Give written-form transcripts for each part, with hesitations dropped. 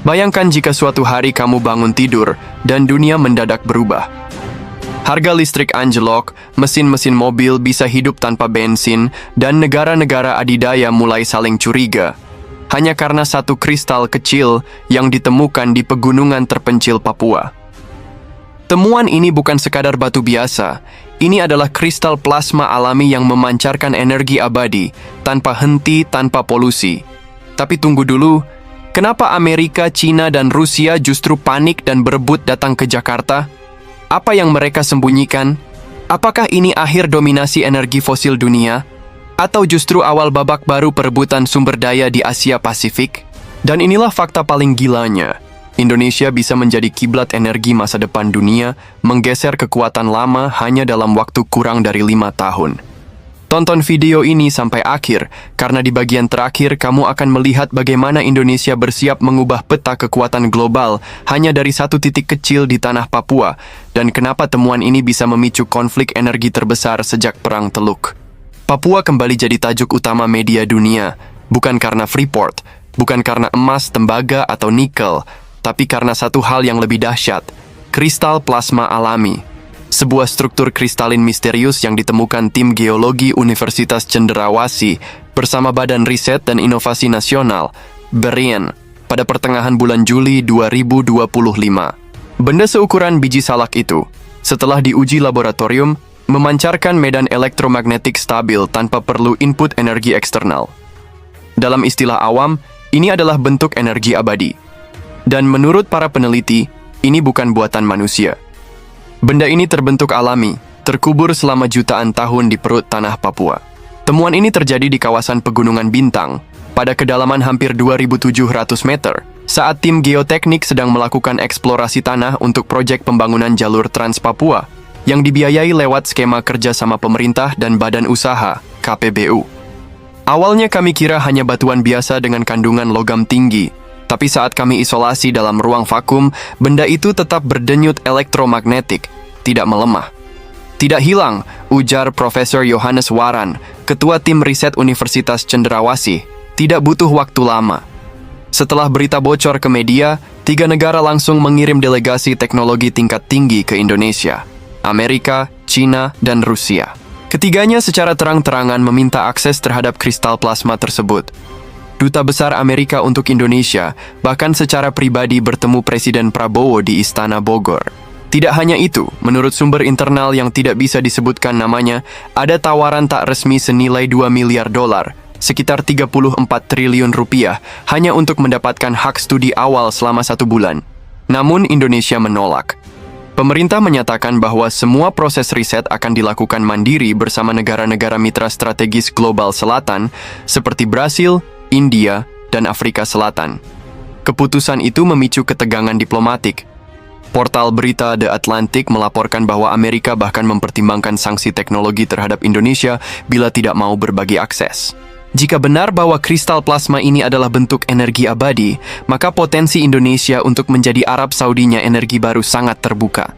Bayangkan jika suatu hari kamu bangun tidur dan dunia mendadak berubah. Harga listrik anjlok, mesin-mesin mobil bisa hidup tanpa bensin, dan negara-negara adidaya mulai saling curiga. Hanya karena satu kristal kecil yang ditemukan di pegunungan terpencil Papua. Temuan ini bukan sekadar batu biasa. Ini adalah kristal plasma alami yang memancarkan energi abadi, tanpa henti, tanpa polusi. Tapi tunggu dulu, kenapa Amerika, China, dan Rusia justru panik dan berebut datang ke Jakarta? Apa yang mereka sembunyikan? Apakah ini akhir dominasi energi fosil dunia? Atau justru awal babak baru perebutan sumber daya di Asia Pasifik? Dan inilah fakta paling gilanya. Indonesia bisa menjadi kiblat energi masa depan dunia, menggeser kekuatan lama hanya dalam waktu kurang dari 5 tahun. Tonton video ini sampai akhir, karena di bagian terakhir kamu akan melihat bagaimana Indonesia bersiap mengubah peta kekuatan global hanya dari satu titik kecil di tanah Papua, dan kenapa temuan ini bisa memicu konflik energi terbesar sejak Perang Teluk. Papua kembali jadi tajuk utama media dunia, bukan karena Freeport, bukan karena emas, tembaga, atau nikel, tapi karena satu hal yang lebih dahsyat, kristal plasma alami. Sebuah struktur kristalin misterius yang ditemukan tim geologi Universitas Cenderawasih bersama Badan Riset dan Inovasi Nasional, BRIN, pada pertengahan bulan Juli 2025. Benda seukuran biji salak itu, setelah diuji laboratorium, memancarkan medan elektromagnetik stabil tanpa perlu input energi eksternal. Dalam istilah awam, ini adalah bentuk energi abadi. Dan menurut para peneliti, ini bukan buatan manusia. Benda ini terbentuk alami, terkubur selama jutaan tahun di perut tanah Papua. Temuan ini terjadi di kawasan Pegunungan Bintang, pada kedalaman hampir 2.700 meter, saat tim geoteknik sedang melakukan eksplorasi tanah untuk proyek pembangunan jalur Trans Papua, yang dibiayai lewat skema kerjasama pemerintah dan badan usaha, KPBU. Awalnya kami kira hanya batuan biasa dengan kandungan logam tinggi, tapi saat kami isolasi dalam ruang vakum, benda itu tetap berdenyut elektromagnetik, tidak melemah. Tidak hilang, ujar Profesor Yohanes Waran, Ketua Tim Riset Universitas Cenderawasih, tidak butuh waktu lama. Setelah berita bocor ke media, 3 negara langsung mengirim delegasi teknologi tingkat tinggi ke Indonesia, Amerika, China, dan Rusia. Ketiganya secara terang-terangan meminta akses terhadap kristal plasma tersebut. Duta Besar Amerika untuk Indonesia bahkan secara pribadi bertemu Presiden Prabowo di Istana Bogor. Tidak hanya itu, menurut sumber internal yang tidak bisa disebutkan namanya, ada tawaran tak resmi senilai 2 miliar dolar, sekitar 34 triliun rupiah, hanya untuk mendapatkan hak studi awal selama 1 bulan. Namun Indonesia menolak. Pemerintah menyatakan bahwa semua proses riset akan dilakukan mandiri bersama negara-negara mitra strategis global selatan, seperti Brasil, India, dan Afrika Selatan. Keputusan itu memicu ketegangan diplomatik. Portal berita The Atlantic melaporkan bahwa Amerika bahkan mempertimbangkan sanksi teknologi terhadap Indonesia bila tidak mau berbagi akses. Jika benar bahwa kristal plasma ini adalah bentuk energi abadi, maka potensi Indonesia untuk menjadi Arab Saudinya energi baru sangat terbuka.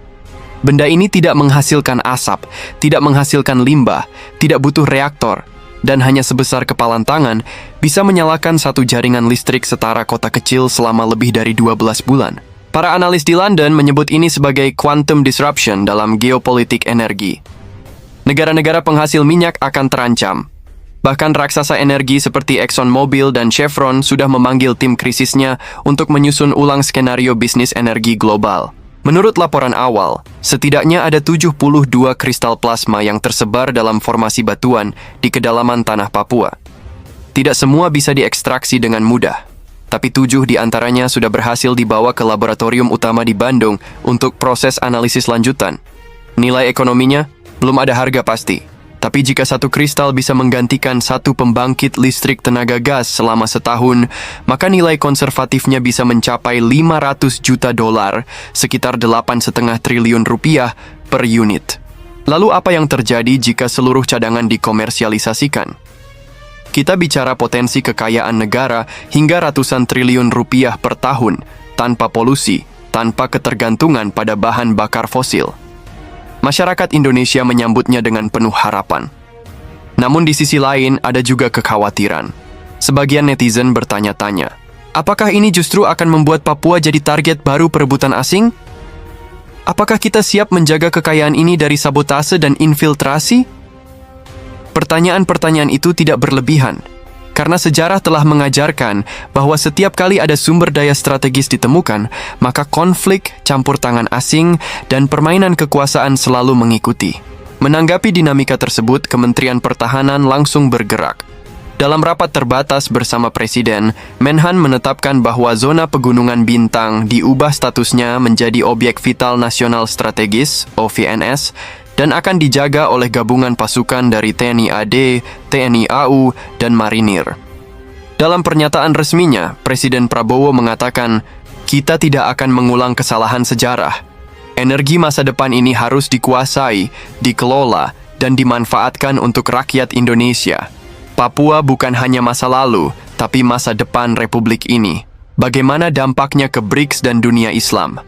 Benda ini tidak menghasilkan asap, tidak menghasilkan limbah, tidak butuh reaktor, dan hanya sebesar kepalan tangan, bisa menyalakan satu jaringan listrik setara kota kecil selama lebih dari 12 bulan. Para analis di London menyebut ini sebagai quantum disruption dalam geopolitik energi. Negara-negara penghasil minyak akan terancam. Bahkan raksasa energi seperti ExxonMobil dan Chevron sudah memanggil tim krisisnya untuk menyusun ulang skenario bisnis energi global. Menurut laporan awal, setidaknya ada 72 kristal plasma yang tersebar dalam formasi batuan di kedalaman tanah Papua. Tidak semua bisa diekstraksi dengan mudah, tapi 7 di antaranya sudah berhasil dibawa ke laboratorium utama di Bandung untuk proses analisis lanjutan. Nilai ekonominya belum ada harga pasti, tapi jika satu kristal bisa menggantikan satu pembangkit listrik tenaga gas selama setahun, maka nilai konservatifnya bisa mencapai 500 juta dolar, sekitar 8,5 triliun rupiah per unit. Lalu apa yang terjadi jika seluruh cadangan dikomersialisasikan? Kita bicara potensi kekayaan negara hingga ratusan triliun rupiah per tahun, tanpa polusi, tanpa ketergantungan pada bahan bakar fosil. Masyarakat Indonesia menyambutnya dengan penuh harapan. Namun di sisi lain ada juga kekhawatiran. Sebagian netizen bertanya-tanya, Apakah ini justru akan membuat Papua jadi target baru perebutan asing? Apakah kita siap menjaga kekayaan ini dari sabotase dan infiltrasi? Pertanyaan-pertanyaan itu tidak berlebihan, karena sejarah telah mengajarkan bahwa setiap kali ada sumber daya strategis ditemukan, maka konflik, campur tangan asing, dan permainan kekuasaan selalu mengikuti. Menanggapi dinamika tersebut, Kementerian Pertahanan langsung bergerak. Dalam rapat terbatas bersama Presiden, Menhan menetapkan bahwa zona pegunungan Bintang diubah statusnya menjadi Objek Vital Nasional Strategis (OVNS) dan akan dijaga oleh gabungan pasukan dari TNI AD, TNI AU, dan Marinir. Dalam pernyataan resminya, Presiden Prabowo mengatakan, "Kita tidak akan mengulang kesalahan sejarah. Energi masa depan ini harus dikuasai, dikelola, dan dimanfaatkan untuk rakyat Indonesia. Papua bukan hanya masa lalu, tapi masa depan Republik ini. Bagaimana dampaknya ke BRICS dan dunia Islam?"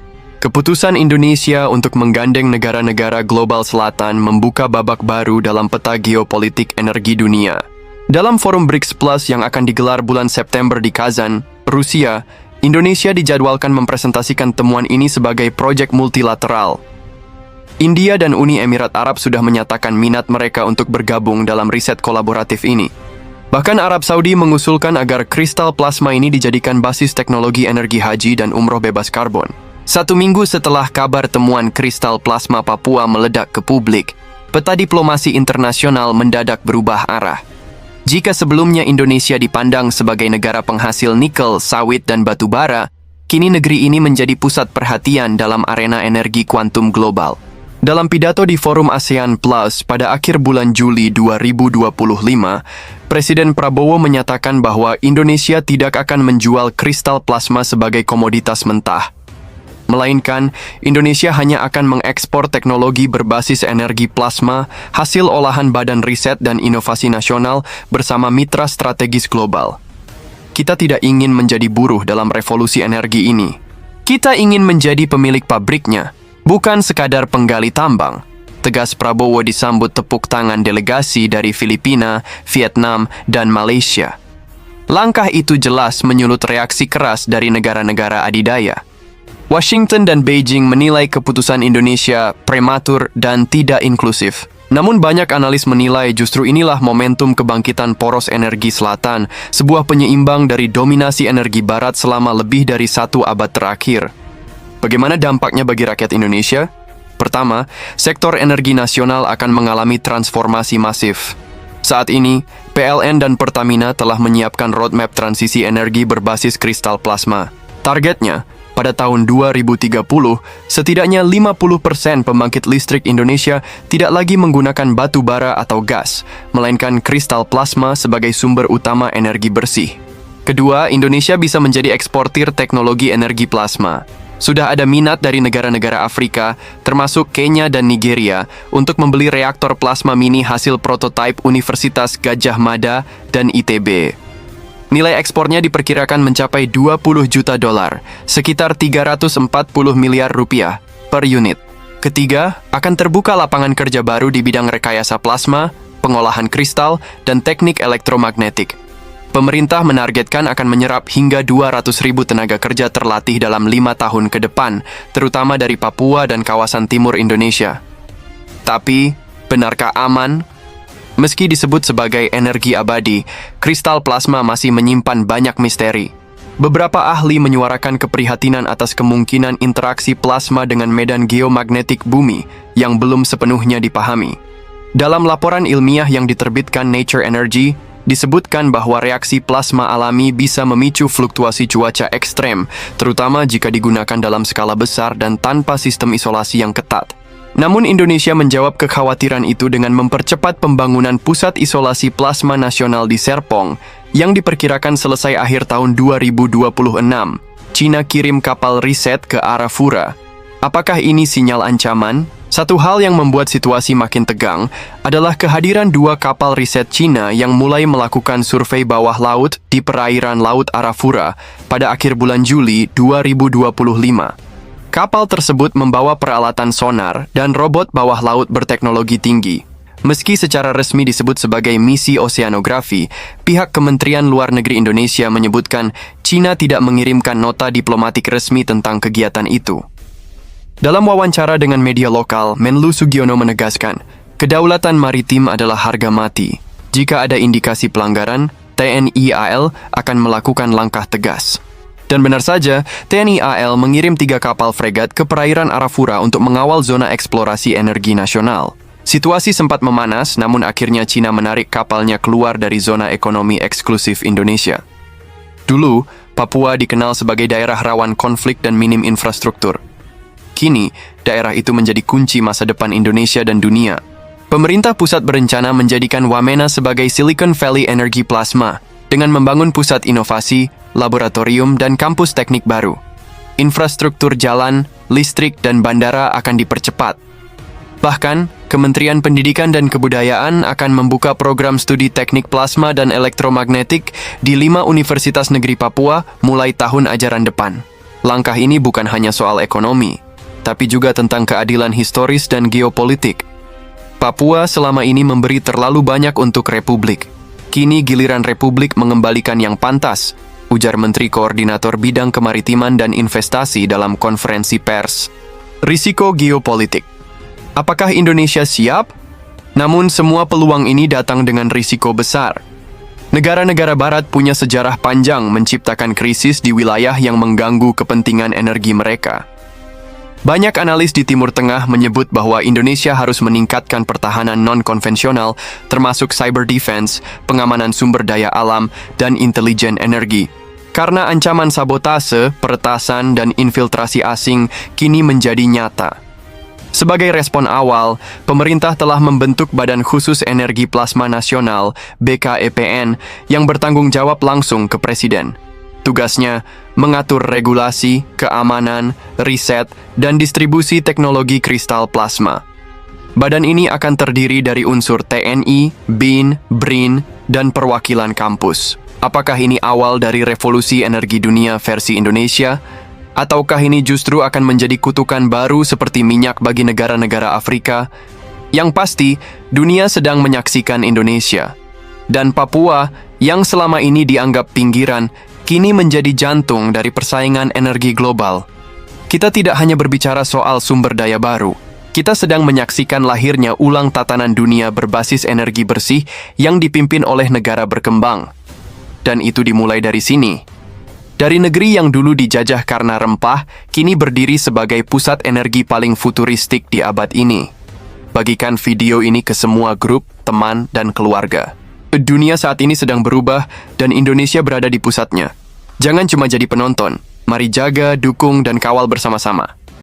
Keputusan Indonesia untuk menggandeng negara-negara global selatan membuka babak baru dalam peta geopolitik energi dunia. Dalam forum BRICS Plus yang akan digelar bulan September di Kazan, Rusia, Indonesia dijadwalkan mempresentasikan temuan ini sebagai proyek multilateral. India dan Uni Emirat Arab sudah menyatakan minat mereka untuk bergabung dalam riset kolaboratif ini. Bahkan Arab Saudi mengusulkan agar kristal plasma ini dijadikan basis teknologi energi haji dan umroh bebas karbon. 1 minggu setelah kabar temuan kristal plasma Papua meledak ke publik, peta diplomasi internasional mendadak berubah arah. Jika sebelumnya Indonesia dipandang sebagai negara penghasil nikel, sawit, dan batu bara, kini negeri ini menjadi pusat perhatian dalam arena energi kuantum global. Dalam pidato di Forum ASEAN Plus pada akhir bulan Juli 2025, Presiden Prabowo menyatakan bahwa Indonesia tidak akan menjual kristal plasma sebagai komoditas mentah. Melainkan, Indonesia hanya akan mengekspor teknologi berbasis energi plasma, hasil olahan Badan Riset dan Inovasi Nasional bersama mitra strategis global. Kita tidak ingin menjadi buruh dalam revolusi energi ini. Kita ingin menjadi pemilik pabriknya, bukan sekadar penggali tambang, tegas Prabowo disambut tepuk tangan delegasi dari Filipina, Vietnam, dan Malaysia. Langkah itu jelas menyulut reaksi keras dari negara-negara adidaya. Washington dan Beijing menilai keputusan Indonesia prematur dan tidak inklusif. Namun banyak analis menilai justru inilah momentum kebangkitan poros energi selatan, sebuah penyeimbang dari dominasi energi barat selama lebih dari 1 abad terakhir. Bagaimana dampaknya bagi rakyat Indonesia? Pertama, sektor energi nasional akan mengalami transformasi masif. Saat ini, PLN dan Pertamina telah menyiapkan roadmap transisi energi berbasis kristal plasma. Targetnya, pada tahun 2030, setidaknya 50% pembangkit listrik Indonesia tidak lagi menggunakan batu bara atau gas, melainkan kristal plasma sebagai sumber utama energi bersih. Kedua, Indonesia bisa menjadi eksportir teknologi energi plasma. Sudah ada minat dari negara-negara Afrika, termasuk Kenya dan Nigeria, untuk membeli reaktor plasma mini hasil prototipe Universitas Gadjah Mada dan ITB. Nilai ekspornya diperkirakan mencapai 20 juta dolar, sekitar 340 miliar rupiah per unit. Ketiga, akan terbuka lapangan kerja baru di bidang rekayasa plasma, pengolahan kristal, dan teknik elektromagnetik. Pemerintah menargetkan akan menyerap hingga 200.000 tenaga kerja terlatih dalam 5 tahun ke depan, terutama dari Papua dan kawasan timur Indonesia. Tapi, benarkah aman? Meski disebut sebagai energi abadi, kristal plasma masih menyimpan banyak misteri. Beberapa ahli menyuarakan keprihatinan atas kemungkinan interaksi plasma dengan medan geomagnetik bumi yang belum sepenuhnya dipahami. Dalam laporan ilmiah yang diterbitkan Nature Energy, disebutkan bahwa reaksi plasma alami bisa memicu fluktuasi cuaca ekstrem, terutama jika digunakan dalam skala besar dan tanpa sistem isolasi yang ketat. Namun Indonesia menjawab kekhawatiran itu dengan mempercepat pembangunan pusat isolasi plasma nasional di Serpong yang diperkirakan selesai akhir tahun 2026. China kirim kapal riset ke Arafura. Apakah ini sinyal ancaman? Satu hal yang membuat situasi makin tegang adalah kehadiran 2 kapal riset China yang mulai melakukan survei bawah laut di perairan Laut Arafura pada akhir bulan Juli 2025. Kapal tersebut membawa peralatan sonar dan robot bawah laut berteknologi tinggi. Meski secara resmi disebut sebagai misi oseanografi, pihak Kementerian Luar Negeri Indonesia menyebutkan China tidak mengirimkan nota diplomatik resmi tentang kegiatan itu. Dalam wawancara dengan media lokal, Menlu Sugiono menegaskan, kedaulatan maritim adalah harga mati. Jika ada indikasi pelanggaran, TNI AL akan melakukan langkah tegas. Dan benar saja, TNI AL mengirim 3 kapal fregat ke perairan Arafura untuk mengawal zona eksplorasi energi nasional. Situasi sempat memanas, namun akhirnya China menarik kapalnya keluar dari zona ekonomi eksklusif Indonesia. Dulu, Papua dikenal sebagai daerah rawan konflik dan minim infrastruktur. Kini, daerah itu menjadi kunci masa depan Indonesia dan dunia. Pemerintah pusat berencana menjadikan Wamena sebagai Silicon Valley Energy Plasma dengan membangun pusat inovasi, laboratorium, dan kampus teknik baru. Infrastruktur jalan, listrik, dan bandara akan dipercepat. Bahkan, Kementerian Pendidikan dan Kebudayaan akan membuka program studi teknik plasma dan elektromagnetik di 5 universitas negeri Papua mulai tahun ajaran depan. Langkah ini bukan hanya soal ekonomi, tapi juga tentang keadilan historis dan geopolitik. Papua selama ini memberi terlalu banyak untuk Republik. Kini giliran Republik mengembalikan yang pantas, ujar Menteri Koordinator Bidang Kemaritiman dan Investasi dalam konferensi pers. Risiko geopolitik. Apakah Indonesia siap? Namun semua peluang ini datang dengan risiko besar. Negara-negara barat punya sejarah panjang menciptakan krisis di wilayah yang mengganggu kepentingan energi mereka. Banyak analis di Timur Tengah menyebut bahwa Indonesia harus meningkatkan pertahanan non-konvensional, termasuk cyber defense, pengamanan sumber daya alam, dan intelijen energi. Karena ancaman sabotase, peretasan, dan infiltrasi asing kini menjadi nyata. Sebagai respon awal, pemerintah telah membentuk Badan Khusus Energi Plasma Nasional (BKEPN) yang bertanggung jawab langsung ke Presiden. Tugasnya mengatur regulasi, keamanan, riset, dan distribusi teknologi kristal plasma. Badan ini akan terdiri dari unsur TNI, BIN, BRIN, dan perwakilan kampus. Apakah ini awal dari revolusi energi dunia versi Indonesia? Ataukah ini justru akan menjadi kutukan baru seperti minyak bagi negara-negara Afrika? Yang pasti, dunia sedang menyaksikan Indonesia. Dan Papua, yang selama ini dianggap pinggiran, kini menjadi jantung dari persaingan energi global. Kita tidak hanya berbicara soal sumber daya baru. Kita sedang menyaksikan lahirnya ulang tatanan dunia berbasis energi bersih yang dipimpin oleh negara berkembang. Dan itu dimulai dari sini. Dari negeri yang dulu dijajah karena rempah, kini berdiri sebagai pusat energi paling futuristik di abad ini. Bagikan video ini ke semua grup, teman, dan keluarga. Dunia saat ini sedang berubah, dan Indonesia berada di pusatnya. Jangan cuma jadi penonton. Mari jaga, dukung, dan kawal bersama-sama.